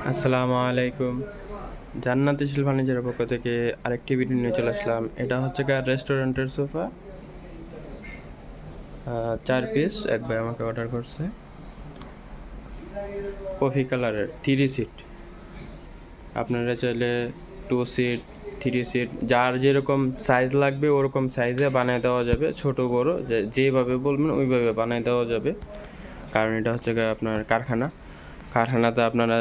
আসসালামু আলাইকুম। জান্নাত স্টিল ফার্নিচারের পক্ষ থেকে আরেকটি ভিডিও নিয়ে চলে আসলাম। এটা হচ্ছে গিয়ে রেস্টুরেন্টের সোফা, 4 পিস এক ভাই আমাকে অর্ডার করছে। কফি কালারের 3 সিট। আপনারা চাইলে 2 সিট, 3 সিট, যার যেরকম সাইজ লাগবে ওরকম সাইজে বানিয়ে দেওয়া যাবে। ছোট বড় যেভাবে বলবেন ওইভাবে বানিয়ে দেওয়া যাবে। কারণ এটা হচ্ছে গিয়ে আপনার কারখানাতে আপনারা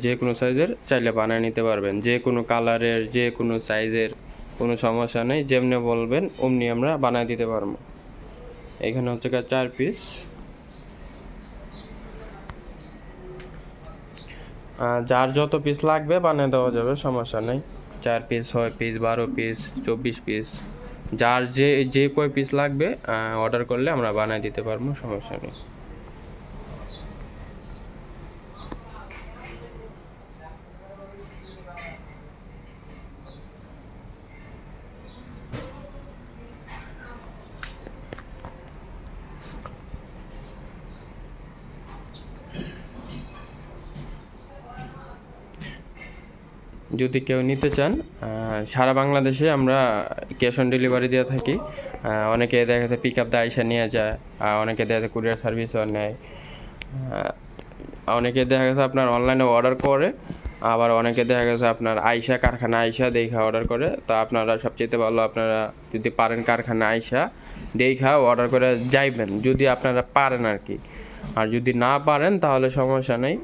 যে কোনো সাইজের চাইলে বানিয়ে নিতে পারবেন, যে কোনো কালারের, যে কোনো সাইজের, কোনো সমস্যা নেই। যেমনি বলবেন অমনি আমরা বানিয়ে দিতে পারবো। এখানে হচ্ছে 4 পিস। যার যত পিস লাগবে বানিয়ে দেওয়া যাবে, সমস্যা নেই। 4 পিস, 6 পিস, 12 পিস, 24 পিস, যার যে কয় পিস লাগবে অর্ডার করলে আমরা বানিয়ে দিতে পারবো, সমস্যা নেই। যদি কেউ নিতে চান, সারা বাংলাদেশে আমরা ক্যাশ অন ডেলিভারি দিয়ে থাকি। অনেকে দেখা যাচ্ছে পিক আপ দিয়ে আইসা নিয়ে যায়, অনেকে দেখা যাচ্ছে কুরিয়ার সার্ভিসও নেয়। অনেকে দেখা গেছে আপনার অনলাইনে অর্ডার করে, আবার অনেকে দেখা গেছে আপনার আইসা কারখানা আইসা দেখা অর্ডার করে। তা আপনারা সবচেয়ে ভালো আপনারা যদি পারেন কারখানা আইসা দেখা অর্ডার করে যাইবেন, যদি আপনারা পারেন আর কি। আর যদি না পারেন তাহলে সমস্যা নেই,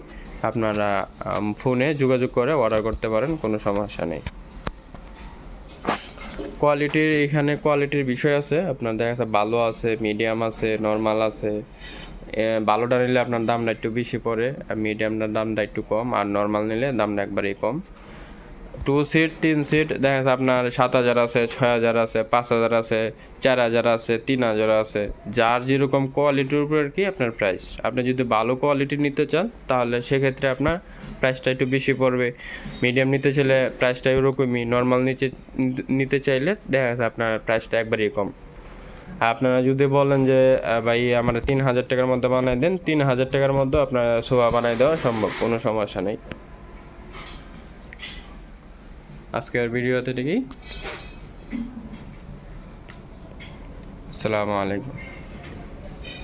আপনারা ফোনে যোগাযোগ করে অর্ডার করতে পারেন, কোনো সমস্যা নেই। এখানে কোয়ালিটির বিষয় আছে, আপনার দেখা যাচ্ছে ভালো আছে, মিডিয়াম আছে, নর্মাল আছে। ভালোটা নিলে আপনার দামটা একটু বেশি পড়ে, মিডিয়ামটার দামটা একটু কম, আর নর্মাল নিলে দামটা একবারেই কম। 2 সিট, 3 সিট দেখা যাচ্ছে আপনার 7,000 আছে, 6,000 আছে, 5,000 আছে, 4,000 আছে, 3,000 আছে। যার যেরকম কোয়ালিটির উপর আর কি আপনার প্রাইস। আপনি যদি ভালো কোয়ালিটি নিতে চান তাহলে সেক্ষেত্রে আপনার প্রাইসটা একটু বেশি পড়বে। মিডিয়াম নিতে চাইলে প্রাইসটা ওরকমই, নর্মাল নিতে চাইলে দেখা যাচ্ছে আপনার প্রাইসটা একবারেই কম। আপনারা যদি বলেন যে ভাই আমার 3,000 টাকার মধ্যে বানাই দেন, 3,000 টাকার মধ্যে আপনার সোফা বানাই দেওয়া সম্ভব, কোনো সমস্যা নেই। আজকের ভিডিওতে ঠিকই। আসসালামু আলাইকুম।